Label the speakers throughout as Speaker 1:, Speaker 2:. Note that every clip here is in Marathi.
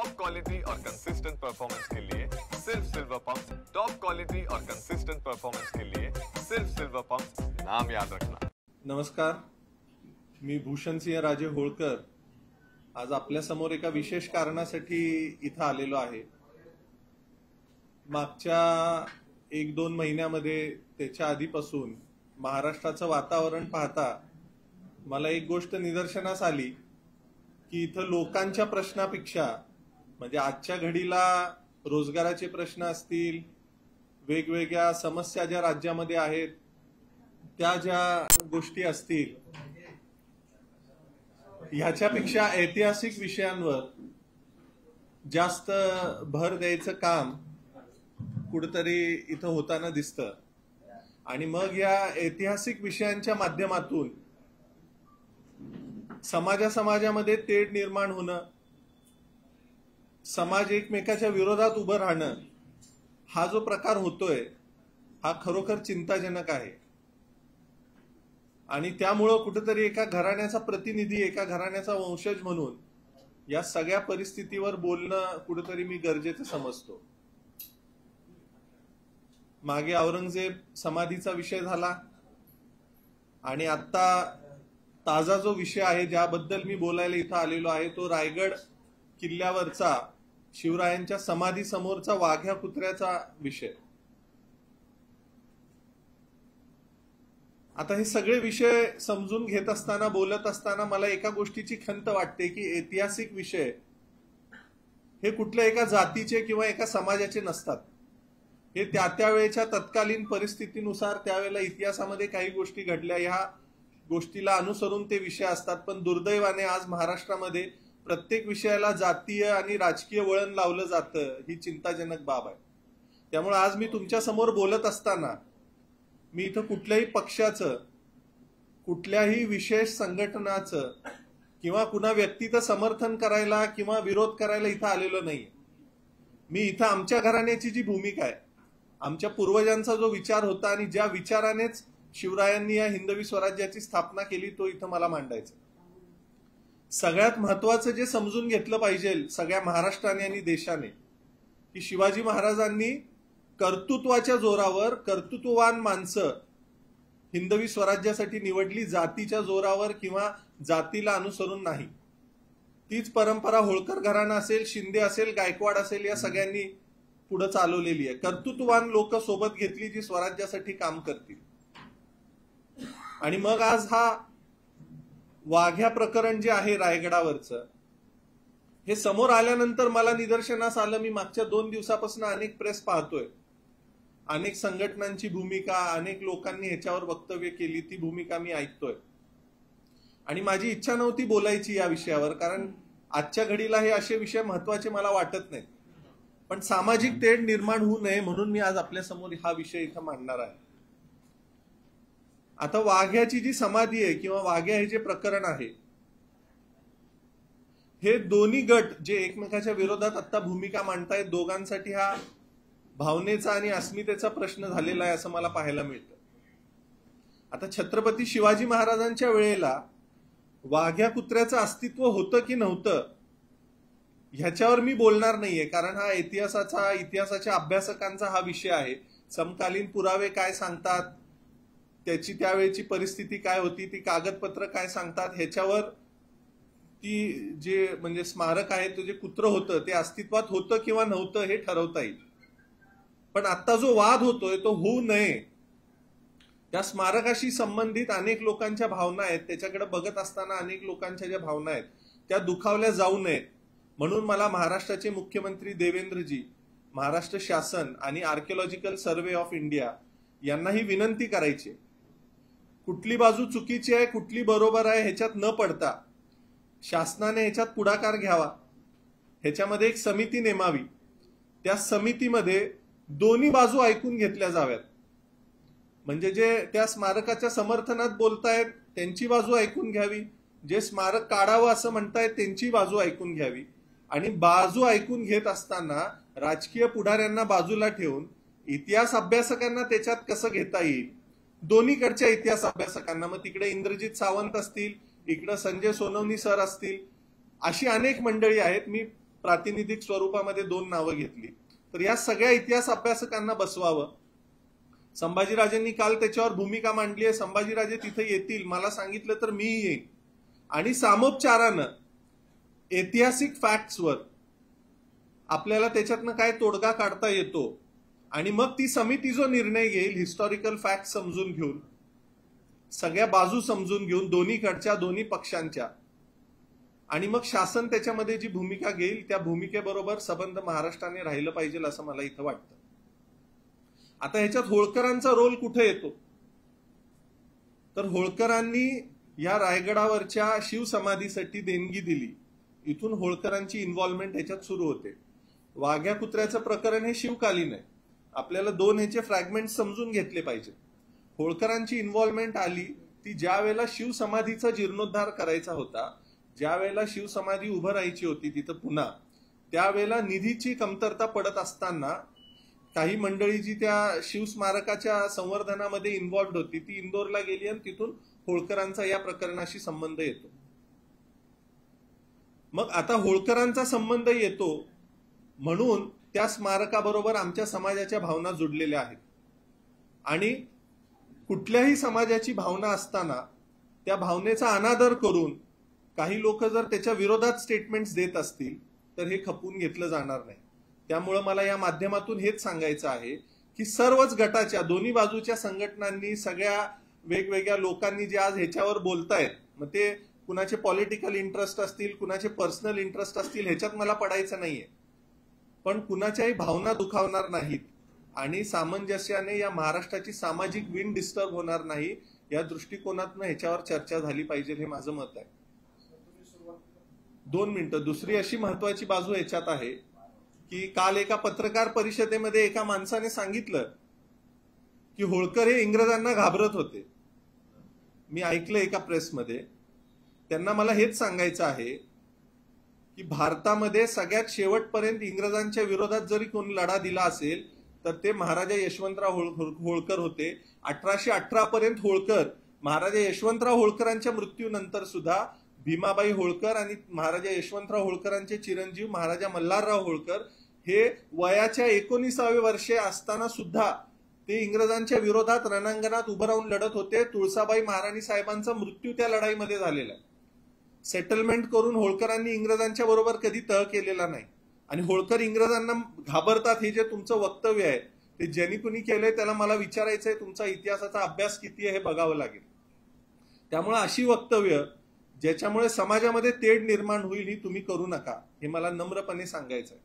Speaker 1: टॉप क्वालिटी और कंसिस्टेंट परफॉर्मेंस के लिए सिर्फ सिल्वर पंप। टॉप क्वालिटी और कंसिस्टेंट परफॉर्मेंस के लिए सिर्फ सिल्वर पंप, नाम याद रखना।
Speaker 2: नमस्कार, मी भूषणसिंह राजे होळकर आज आपल्या समोर एका विशेष कारणासाठी इथं आलेलो आहे। मागच्या 1-2 महिन्यामध्ये त्याच्या आधीपासून महाराष्ट्राचं वातावरण पाहता मला एक गोष्ट निदर्शनास आली की इथं लोकांच्या प्रश्नापेक्षा म्हणजे आजच्या घडीला रोजगाराचे प्रश्न असतील, वेगवेगळ्या समस्या ज्या राज्यामध्ये आहेत त्या ज्या गोष्टी असतील, ह्याच्यापेक्षा ऐतिहासिक विषयांवर जास्त भर द्यायचं काम कुठेतरी इथं होताना दिसतं। आणि मग या ऐतिहासिक विषयांच्या माध्यमातून समाजामध्ये तेढ निर्माण होणं, समाज एकमेकाच्या विरोधात उभं राहणं, हा जो प्रकार होतोय हा खरोखर चिंताजनक आहे। आणि त्यामुळं कुठेतरी एका घराण्याचा प्रतिनिधी, एका घराण्याचा वंशज म्हणून या सगळ्या परिस्थितीवर बोलणं कुठेतरी मी गरजेचं समजतो। मागे औरंगजेब समाधीचा विषय झाला आणि आता ताजा जो विषय आहे ज्याबद्दल मी बोलायला इथं आलेलो आहे तो रायगड किल्ल्यावरचा शिवरायांच्या समाधी समोरचा वाघ्या कुत्र्याचा विषय। आता हे सगळे विषय समजून घेत असताना, बोलत असताना मला एका गोष्टीची खंत वाटते की ऐतिहासिक विषय हे कुठल्या एका जातीचे किंवा एका समाजाचे नसतात। हे त्या वेळेच्या तत्कालीन परिस्थितीनुसार त्यावेळेला इतिहासामध्ये काही गोष्टी घडल्या, ह्या गोष्टीला अनुसरून ते विषय असतात। पण दुर्दैवाने आज महाराष्ट्रामध्ये प्रत्येक विषयाला जातीय आणि राजकीय वळण लावलं जातं, ही चिंताजनक बाब आहे। त्यामुळे आज मी तुमच्या समोर बोलत असताना मी इथं कुठल्याही पक्षाचं, कुठल्याही विशेष संघटनाचं किंवा कुणा व्यक्तीचं समर्थन करायला किंवा विरोध करायला इथं आलेलो नाही। मी इथं आमच्या घराण्याची जी भूमिका आहे, आमच्या पूर्वजांचा जो विचार होता आणि ज्या विचारानेच शिवरायांनी या हिंदवी स्वराज्याची स्थापना केली तो इथं मला मांडायचा। सगळ्यात महत्वाचं जे समजून घेतलं पाहिजे सगळ्या महाराष्ट्राने आणि देशाने की शिवाजी महाराजांनी कर्तृत्वाच्या जोरावर कर्तृत्ववान माणसं हिंदवी स्वराज्यासाठी निवडली, जातीच्या जोरावर किंवा जातीला अनुसरून नाही। तीच परंपरा होळकर घराणा असेल, शिंदे असेल, गायकवाड असेल, या सगळ्यांनी पुढे चालवलेली आहे। कर्तृत्ववान लोक सोबत घेतली जी स्वराज्यासाठी काम करतील। आणि मग आज हा वाघ्या प्रकरण जे आहे रायगडावरचं, हे समोर आल्यानंतर मला निदर्शनास आलं, मी मागच्या 2 दिवसापासून अनेक प्रेस पाहतोय, अनेक संघटनांची भूमिका, अनेक लोकांनी ह्याच्यावर वक्तव्य केली, ती भूमिका मी ऐकतोय। आणि माझी इच्छा नव्हती बोलायची या विषयावर, कारण आजच्या घडीला हे असे विषय महत्वाचे मला वाटत नाहीत। पण सामाजिक तेढ निर्माण होऊ नये म्हणून मी आज आपल्या समोर हा विषय इथं मांडणार आहे। आता वाघ्याची जी समाधी आहे किंवा वाघ्या हे जे प्रकरण आहे, हे दोन्ही गट जे एकमेकाच्या विरोधात आता भूमिका मांडतायत, दोघांसाठी हा भावनेचा आणि अस्मितेचा प्रश्न झालेला आहे असं मला पाहायला मिळतं। आता छत्रपती शिवाजी महाराजांच्या वेळेला वाघ्या कुत्र्याचं अस्तित्व होतं की नव्हतं ह्याच्यावर मी बोलणार नाहीये, कारण हा इतिहासाच्या अभ्यासकांचा हा विषय आहे। समकालीन पुरावे काय सांगतात, त्याची त्यावेळेची परिस्थिती काय होती, ती कागदपत्र काय सांगतात, ह्याच्यावर ती जे म्हणजे स्मारक आहे, तो जे कुत्र होतं ते अस्तित्वात होतं किंवा नव्हतं हे ठरवता येईल। पण आता जो वाद होतोय तो होऊ नये, त्या स्मारकाशी संबंधित अनेक लोकांच्या भावना आहेत, त्याच्याकडे बघत असताना अनेक लोकांच्या ज्या भावना आहेत त्या दुखावल्या जाऊ नयेत म्हणून मला महाराष्ट्राचे मुख्यमंत्री देवेंद्रजी, महाराष्ट्र शासन आणि आर्किओलॉजिकल सर्व्हे ऑफ इंडिया यांना ही विनंती करायची, कुठली बाजू चुकीची आहे कुठली बरोबर आहे ह्याच्यात न पडता शासनाने ह्याच्यात पुढाकार घ्यावा, ह्याच्यामध्ये एक समिती नेमावी, त्या समितीमध्ये दोन्ही बाजू ऐकून घेतल्या जाव्यात। म्हणजे जे त्या स्मारकाच्या समर्थनात बोलतायत त्यांची बाजू ऐकून घ्यावी, जे स्मारक काढावं असं म्हणतायत त्यांची बाजू ऐकून घ्यावी। आणि बाजू ऐकून घेत असताना राजकीय पुढाऱ्यांना बाजूला ठेवून इतिहास अभ्यासकांना त्याच्यात कसं घेता येईल, दोन्हीकडच्या इतिहास अभ्यासकांना, मग तिकडे इंद्रजित सावंत असतील, इकडे संजय सोनवणी सर असतील, अशी अनेक मंडळी आहेत। मी प्रातिनिधिक स्वरूपामध्ये 2 नावं घेतली. तर या सगळ्या इतिहास अभ्यासकांना बसवावं. संभाजीराजेंनी काल त्याच्यावर भूमिका मांडली आहे. संभाजीराजे तिथे येतील, मला सांगितलं तर मी येईन आणि सामोपचारानं ऐतिहासिक फॅक्ट्सवर आपल्याला त्याच्यातनं काय तोडगा काढता येतो आणि मग ती समिती जो निर्णय घेईल हिस्टॉरिकल फॅक्ट समजून घेऊन, सगळ्या बाजू समजून घेऊन, दोन्हीकडच्या दोन्ही पक्षांच्या, आणि मग शासन त्याच्यामध्ये जी भूमिका घेईल त्या भूमिकेबरोबर संबंध महाराष्ट्राने राहिलं पाहिजे असं मला इथं वाटतं. आता ह्याच्यात होळकरांचा रोल कुठे येतो? तर होळकरांनी या रायगडावरच्या शिवसमाधीसाठी देणगी दिली. इथून होळकरांची इन्व्हॉल्वमेंट ह्याच्यात सुरू होते. वाघ्या कुत्र्याचं प्रकरण हे शिवकालीन आहे. आपल्याला 2 ह्याचे फ्रॅगमेंट समजून घेतले पाहिजे. होळकरांची इन्व्हॉल्वमेंट आली ती ज्या वेळेला शिवसमाधीचा जीर्णोद्धार करायचा होता, ज्या वेळेला शिवसमाधी उभं राहायची होती तिथं पुन्हा, त्यावेळेला निधीची कमतरता पडत असताना काही मंडळी जी त्या शिवस्मारकाच्या संवर्धनामध्ये इन्व्हॉल्व्ड होती ती इंदोरला गेली आणि तिथून होळकरांचा या प्रकरणाशी संबंध येतो. मग आता होळकरांचा संबंध येतो म्हणून त्या स्मारकाबरोबर आमच्या समाजाच्या भावना जुडलेल्या आहेत. आणि कुठल्याही समाजाची भावना असताना त्या भावनेचा अनादर करून काही लोक जर त्याच्या विरोधात स्टेटमेंट्स देत असतील तर हे खपवून घेतलं जाणार नाही. त्यामुळे मला या माध्यमातून हेच सांगायचं आहे की सर्वच गटाच्या दोन्ही बाजूच्या संघटनांनी, सगळ्या वेगवेगळ्या लोकांनी जे आज ह्याच्यावर बोलतायत, मग ते कुणाचे पॉलिटिकल इंटरेस्ट असतील, कुणाचे पर्सनल इंटरेस्ट असतील, ह्याच्यात मला पडायचं नाहीये, पण कुणाच्याही भावना दुखावणार नाहीत आणि सामंजस्याने या महाराष्ट्राची सामाजिक विण डिस्टर्ब होणार नाही या दृष्टिकोनातून ह्याच्यावर चर्चा झाली पाहिजे, हे माझं मत आहे. 2 मिनिटं. दुसरी अशी महत्वाची बाजू ह्याच्यात आहे की काल एका पत्रकार परिषदेमध्ये एका माणसाने सांगितलं की होळकर हे इंग्रजांना घाबरत होते. मी ऐकलं एका प्रेसमध्ये. त्यांना मला हेच सांगायचं आहे की भारतामध्ये सगळ्यात शेवटपर्यंत इंग्रजांच्या विरोधात जरी कोणी लढा दिला असेल तर ते महाराजा यशवंतराव होळकर होते. 1818 पर्यंत होळकर, महाराजा यशवंतराव होळकरांच्या मृत्यूनंतर सुद्धा भीमाबाई होळकर आणि महाराजा यशवंतराव होळकरांचे चिरंजीव महाराजा मल्हारराव होळकर हे वयाच्या 19व्या वर्षे असताना सुद्धा ते इंग्रजांच्या विरोधात रणांगणात उभं राहून लढत होते. तुळसाबाई महाराणी साहेबांचा मृत्यू त्या लढाईमध्ये झालेला आहे. सेटलमेंट करून होळकरांनी इंग्रजांच्या बरोबर कधी तह केलेला नाही आणि होळकर इंग्रजांना घाबरतात हे जे तुमचं वक्तव्य आहे ते ज्यांनी कुणी केलंय त्याला मला विचारायचंय, तुमचा इतिहासाचा अभ्यास किती आहे हे बघावं लागेल. त्यामुळे अशी वक्तव्य ज्याच्यामुळे समाजामध्ये तेढ निर्माण होईल ही तुम्ही करू नका, हे मला नम्रपणे सांगायचंय.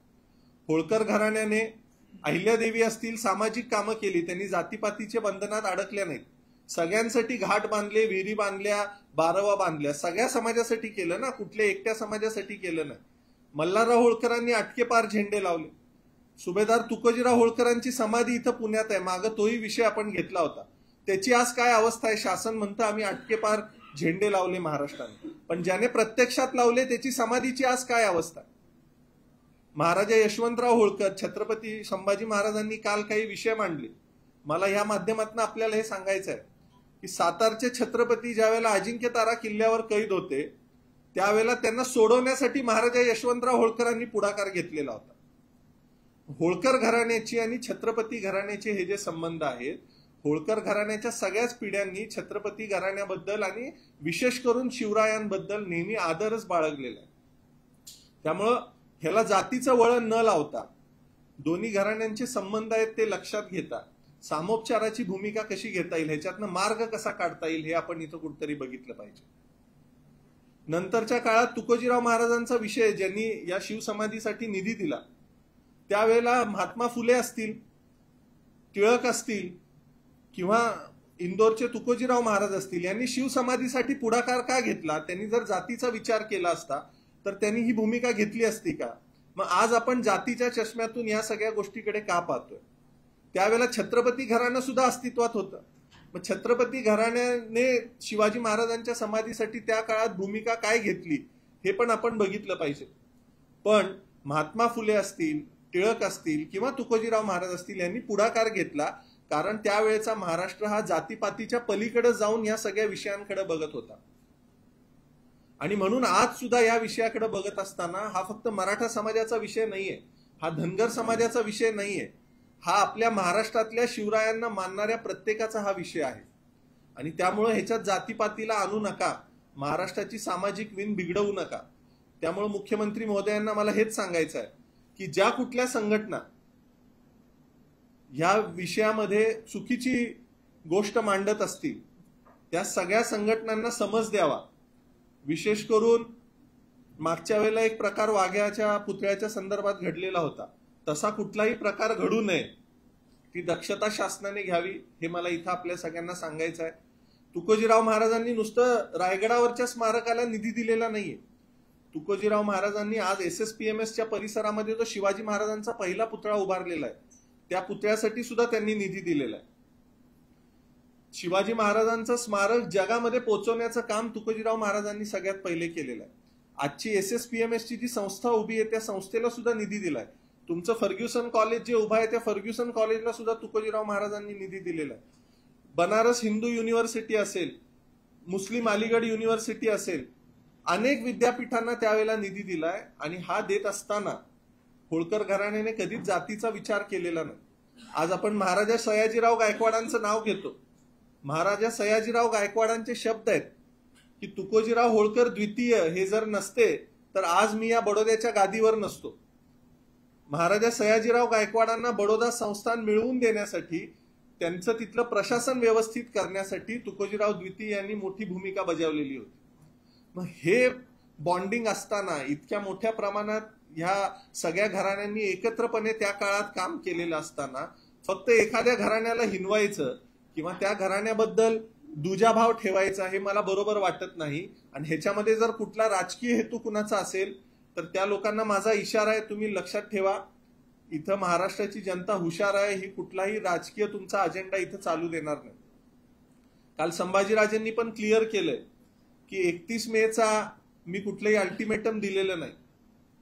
Speaker 2: होळकर घराण्याने अहिल्यादेवी असतील सामाजिक कामं केली, त्यांनी जातीपातीच्या बंधनात अडकल्या नाहीत. सगळ्यांसाठी घाट बांधले, विहिरी बांधल्या, बारवा बांधल्या, सगळ्या समाजासाठी केलं ना, कुठल्या एकट्या समाजासाठी केलं नाही. मल्हारराव होळकरांनी अटके पार झेंडे लावले. सुभेदार तुकोजीराव होळकरांची समाधी इथं पुण्यात आहे, मागं तोही विषय आपण घेतला होता. त्याची आज काय अवस्था आहे? शासन म्हणतं आम्ही अटके पार झेंडे लावले महाराष्ट्राने, पण ज्याने प्रत्यक्षात लावले त्याची समाधीची आज काय अवस्था? महाराजा यशवंतराव होळकर, छत्रपती संभाजी महाराजांनी काल काही विषय मांडले. मला ह्या माध्यमातून आपल्याला हे सांगायचं आहे की सातारचे छत्रपती ज्यावेळेला अजिंक्य तारा किल्ल्यावर कैद होते त्यावेळेला त्यांना सोडवण्यासाठी महाराजा यशवंतराव होळकरांनी पुढाकार घेतलेला होता. होळकर घराण्याची आणि छत्रपती घराण्याचे हे जे संबंध आहेत, होळकर घराण्याच्या सगळ्याच पिढ्यांनी छत्रपती घराण्याबद्दल आणि विशेष करून शिवरायांबद्दल नेहमी आदरच बाळगलेला आहे. त्यामुळं ह्याला जातीचं वळण न लावता दोन्ही घराण्यांचे संबंध आहेत ते लक्षात घेता सामोपचाराची भूमिका कशी घेता येईल, ह्याच्यातनं मार्ग कसा काढता येईल हे आपण इथं कुठेतरी बघितलं पाहिजे. नंतरच्या काळात तुकोजीराव महाराजांचा विषय, ज्यांनी या शिवसमाधीसाठी निधी दिला, त्यावेळेला महात्मा फुले असतील, टिळक असतील किंवा इंदोरचे तुकोजीराव महाराज असतील, यांनी शिवसमाधीसाठी पुढाकार का घेतला? त्यांनी जर जातीचा विचार केला असता तर त्यांनी ही भूमिका घेतली असती का? मग आज आपण जातीच्या चष्म्यातून या सगळ्या गोष्टीकडे का पाहतोय? त्यावेळेला छत्रपती घराणं सुद्धा अस्तित्वात होतं. मग छत्रपती घराण्याने शिवाजी महाराजांच्या समाधीसाठी त्या काळात भूमिका काय घेतली हे पण आपण बघितलं पाहिजे. पण महात्मा फुले असतील, टिळक असतील किंवा तुकोजीराव महाराज असतील यांनी पुढाकार घेतला, कारण त्यावेळेचा महाराष्ट्र हा जातीपातीच्या पलीकडे जाऊन या सगळ्या विषयांकडे बघत होता. आणि म्हणून आज सुद्धा या विषयाकडे बघत असताना हा फक्त मराठा समाजाचा विषय नाहीये, हा धनगर समाजाचा विषय नाहीये, हा आपल्या महाराष्ट्रातल्या शिवरायांना मानणाऱ्या प्रत्येकाचा हा विषय आहे. आणि त्यामुळे ह्याच्यात जातीपातीला आणू नका, महाराष्ट्राची सामाजिक विण बिघडवू नका. त्यामुळे मुख्यमंत्री महोदयांना मला हेच सांगायचं आहे की ज्या कुठल्या संघटना ह्या विषयामध्ये चुकीची गोष्ट मांडत असतील त्या सगळ्या संघटनांना समज द्यावा. विशेष करून मागच्या वेळेला एक प्रकार वाघ्याच्या पुतळ्याच्या संदर्भात घडलेला होता, तसा कुठलाही प्रकार घडू नये ती दक्षता शासनाने घ्यावी, हे मला इथं आपल्या सगळ्यांना सांगायचं आहे. तुकोजीराव महाराजांनी नुसतं रायगडावरच्या स्मारकाला निधी दिलेला नाहीये. तुकोजीराव महाराजांनी आज SSPMSच्या परिसरामध्ये जो शिवाजी महाराजांचा पहिला पुतळा उभारलेला आहे त्या पुतळ्यासाठी सुद्धा त्यांनी निधी दिलेला आहे. शिवाजी महाराजांचं स्मारक जगामध्ये पोहोचवण्याचं काम तुकोजीराव महाराजांनी सगळ्यात पहिले केलेलं आहे. आजची SSPMSची जी संस्था उभी आहे त्या संस्थेला सुद्धा निधी दिलाय. तुमचं फर्ग्युसन कॉलेज जे उभं आहे त्या फर्ग्युसन कॉलेजला सुद्धा तुकोजीराव महाराजांनी निधी दिलेला आहे. बनारस हिंदू युनिव्हर्सिटी असेल, मुस्लिम अलीगड युनिव्हर्सिटी असेल, अनेक विद्यापीठांना त्यावेळेला निधी दिलाय. आणि हा देत असताना होळकर घराण्याने कधीच जातीचा विचार केलेला नाही. आज आपण महाराजा सयाजीराव गायकवाडांचं नाव घेतो. महाराजा सयाजीराव गायकवाडांचे शब्द आहेत की तुकोजीराव होळकर द्वितीय हे जर नसते तर आज मी या बडोद्याच्या गादीवर नसतो. महाराजा सयाजीराव गायकवाडांना बडोदा संस्थान मिळवून देण्यासाठी, त्यांचं तिथलं प्रशासन व्यवस्थित करण्यासाठी तुकोजीराव द्वितीय यांनी मोठी भूमिका बजावलेली होती. मग हे बॉन्डिंग असताना इतक्या मोठ्या प्रमाणात ह्या सगळ्या घराण्यांनी एकत्रपणे त्या काळात काम केलेलं असताना फक्त एखाद्या घराण्याला हिनवायचं किंवा त्या घराण्याबद्दल दुजाभाव ठेवायचा हे मला बरोबर वाटत नाही. आणि ह्याच्यामध्ये जर कुठला राजकीय हेतू कुणाचा असेल तर त्या लोकांना माझा इशारा आहे, तुम्ही लक्षात ठेवा, इथं महाराष्ट्राची जनता हुशार आहे, ही कुठलाही राजकीय तुमचा अजेंडा इथं चालू देणार नाही. काल संभाजीराजेंनी पण क्लिअर केलंय की 31 मेचा मी कुठलंही अल्टिमेटम दिलेलं नाही.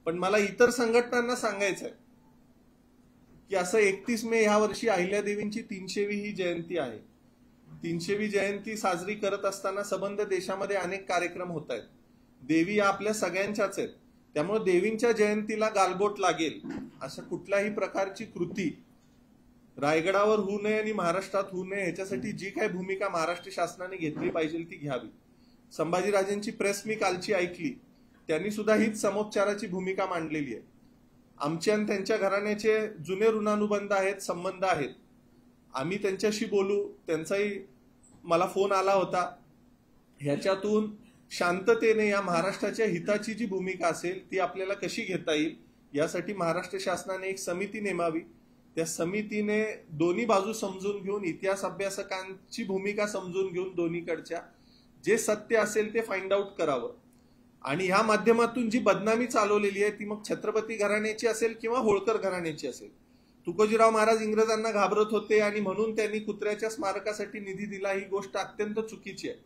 Speaker 2: पण मला इतर संघटनांना सांगायचं आहे की असं 31 मे ह्या वर्षी अहिल्यादेवींची 300वी ही जयंती आहे. 300वी जयंती साजरी करत असताना संबंध देशामध्ये अनेक कार्यक्रम होत आहेत. देवी या आपल्या सगळ्यांच्याच आहेत. त्यामुळे देवींच्या जयंतीला गालबोट लागेल अशा कुठल्याही प्रकारची कृती रायगडावर होऊ नये आणि महाराष्ट्रात होऊ नये, ह्याच्यासाठी जी काही भूमिका महाराष्ट्र शासनाने घेतली पाहिजे ती घ्यावी. संभाजीराजेंची प्रेस मी कालची ऐकली, त्यांनी सुद्धा हीच समोपचाराची भूमिका मांडलेली आहे. आमचे आणि त्यांच्या घराण्याचे जुने ऋणानुबंध आहेत, संबंध आहेत. आम्ही त्यांच्याशी बोलू, त्यांचाही मला फोन आला होता. ह्याच्यातून शांततेने या महाराष्ट्राच्या हिताची जी भूमिका असेल ती आपल्याला कशी घेता येईल यासाठी महाराष्ट्र शासनाने एक समिती नेमावी. त्या समितीने दोन्ही बाजू समजून घेऊन, इतिहास अभ्यासकांची भूमिका समजून घेऊन दोन्हीकडच्या जे सत्य असेल ते फाइंड आउट करावं. आणि ह्या माध्यमातून जी बदनामी चालवलेली आहे ती मग छत्रपती घराण्याची असेल किंवा होळकर घराण्याची असेल. तुकोजीराव महाराज इंग्रजांना घाबरत होते आणि म्हणून त्यांनी कुत्र्याच्या स्मारकासाठी निधी दिला, ही गोष्ट अत्यंत चुकीची आहे.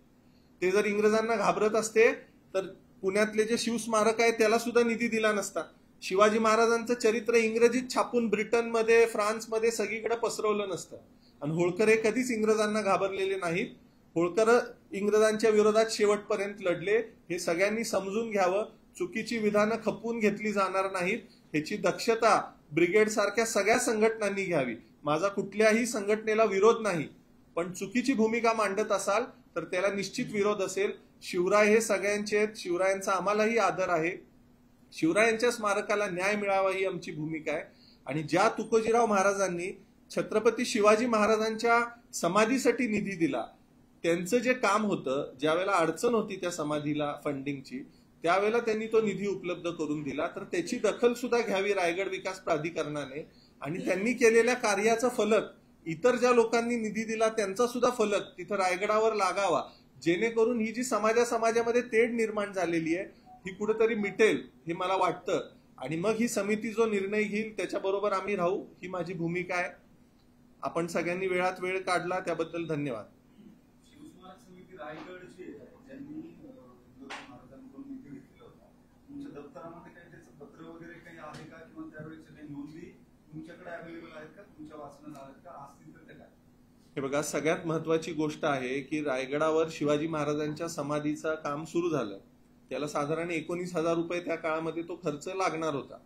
Speaker 2: ते जर इंग्रजांना घाबरत असते तर पुण्यातले जे शिवस्मारक आहे त्याला सुद्धा निधी दिला नसता. शिवाजी महाराजांचं चरित्र इंग्रजीत छापून ब्रिटनमध्ये, फ्रान्समध्ये सगळीकडे पसरवलं नसतं. आणि होळकर हे कधीच इंग्रजांना घाबरलेले नाहीत. होळकर इंग्रजांच्या विरोधात शेवटपर्यंत लढले. हे सगळ्यांनी समजून घ्यावं. चुकीची विधानं खपवून घेतली जाणार नाहीत, ह्याची दक्षता ब्रिगेड सारख्या सगळ्या संघटनांनी घ्यावी. माझा कुठल्याही संघटनेला विरोध नाही, पण चुकीची भूमिका मांडत असाल तर त्याला निश्चित विरोध असेल. शिवराय हे सगळ्यांचे आहेत, शिवरायांचा आम्हालाही आदर आहे. शिवरायांच्या स्मारकाला न्याय मिळावा ही आमची भूमिका आहे. आणि ज्या तुकोजीराव महाराजांनी छत्रपती शिवाजी महाराजांच्या समाधीसाठी निधी दिला, त्यांचं जे काम होतं, ज्या वेळेला अडचण होती त्या समाधीला फंडिंगची, त्यावेळेला त्यांनी तो निधी उपलब्ध करून दिला. तर त्याची दखल सुद्धा घ्यावी रायगड विकास प्राधिकरणाने. आणि त्यांनी केलेल्या कार्याचा फलक इतर ज्या लोकांनी निधी दिला त्यांचा सुद्धा फलक तिथं रायगडावर लागावा, जेणेकरून ही जी समाजामध्ये तेढ निर्माण झालेली आहे ही कुठेतरी मिटेल हे मला वाटतं. आणि मग ही समिती जो निर्णय घेईल त्याच्याबरोबर आम्ही राहू, ही माझी भूमिका आहे. आपण सगळ्यांनी वेळात वेळ काढला त्याबद्दल धन्यवाद.
Speaker 3: शिवस्मारक समिती रायगडची ज्यांनी महाराजांकडून निधी घेतला होता, तुमच्या दप्तरामध्ये काही त्याचं पत्र वगैरे काही आहे का, किंवा त्यावेळेच्या काही नोंदी तुमच्याकडे अवेलेबल आहेत का, तुमच्या वाचनात आहेत का, असतील तर काय?
Speaker 2: हे बघा, सगळ्यात महत्वाची गोष्ट आहे की रायगडावर शिवाजी महाराजांच्या समाधीचं काम सुरू झालं. त्याला साधारण 19,000 रुपये त्या काळामध्ये तो खर्च लागणार होता.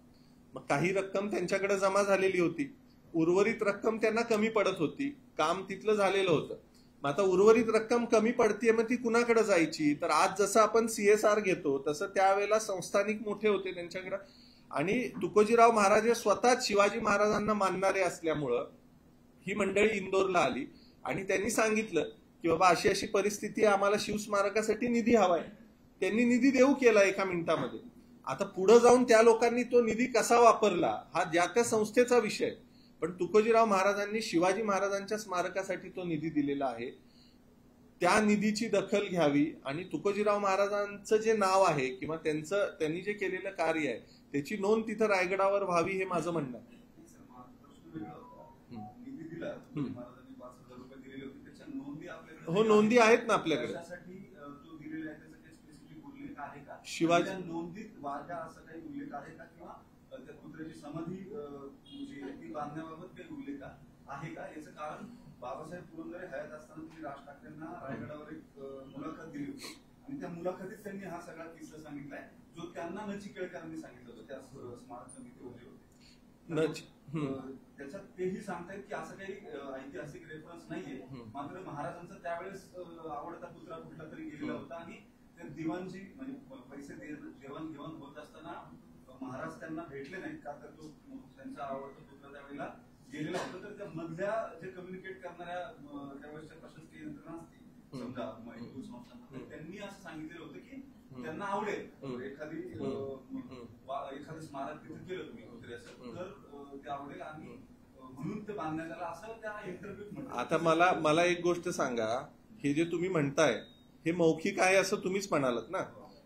Speaker 2: मग काही रक्कम त्यांच्याकडे जमा झालेली होती, उर्वरित रक्कम त्यांना कमी पडत होती, काम तिथलं झालेलं होतं. मग आता उर्वरित रक्कम कमी पडतीये, मग ती कुणाकडे जायची? तर आज जसं आपण CSR घेतो तसं त्यावेळेला संस्थानिक मोठे होते त्यांच्याकडे, आणि तुकोजीराव महाराज हे स्वतःच शिवाजी महाराजांना मानणारे असल्यामुळं ही मंडळी इंदोरला आली आणि त्यांनी सांगितलं की बाबा अशी अशी परिस्थिती आहे, आम्हाला शिवस्मारकासाठी निधी हवाय. त्यांनी निधी देऊ केला 1 मिनिटामध्ये. आता पुढे जाऊन त्या लोकांनी तो निधी कसा वापरला हा ज्या त्या संस्थेचा विषय, पण तुकोजीराव महाराजांनी शिवाजी महाराजांच्या स्मारकासाठी तो निधी दिलेला आहे. त्या निधीची दखल घ्यावी आणि तुकोजीराव महाराजांचं जे नाव आहे किंवा त्यांनी जे केलेलं कार्य आहे त्याची नोंद तिथं रायगडावर व्हावी, हे माझं म्हणणं आहे. हो, नोंदी आहेत ना आपल्याकडे. शिवाजी
Speaker 3: नोंदीत वाघ्या असं काही उल्लेख आहे का, किंवा त्या कुत्र्याची समाधी ती बांधण्याबाबत काही उल्लेख आहे का? याचं कारण बाबासाहेब पुरंदरे हयात असताना तुम्ही राज ठाकरेंना रायगडावर एक मुलाखत दिली होती आणि त्या मुलाखतीत त्यांनी हा सगळा किस्सा सांगितलाय जो त्यांना नचिकेळकरांनी सांगितलं होतं, त्या स्मारक समितीमध्ये होते. त्याच्यात तेही सांगतायत की असं काही ऐतिहासिक रेफरन्स नाहीये, मात्र महाराजांचा त्यावेळेस आवडता कुत्रा कुठला तरी गेलेला होता आणि त्या दिवाणजी म्हणजे पैसे देवाणघेवाण होत असताना महाराज त्यांना भेटले नाहीत का, तर तो त्यांचा आवडता कुत्रा त्यावेळेला गेलेला होता. तर त्या मधल्या जे कम्युनिकेट करणाऱ्या त्यावेळेसच्या प्रशासकीय यंत्रणा असतील समजा हिंदू संस्थांना, त्यांनी असं सांगितलेलं होतं की त्यांना आवडेल एखादं स्मारक तिथे केलं तुम्ही कुत्र्याचं तर ते आवडेल आणि म्हणून ते बांधण्यात आलं असं त्या इंटरव्ह्यूत म्हटलं.
Speaker 2: आता मला एक गोष्ट सांगा, हे जे तुम्ही म्हणताय हे मौखिक आहे असं तुम्हीच म्हणालात ना,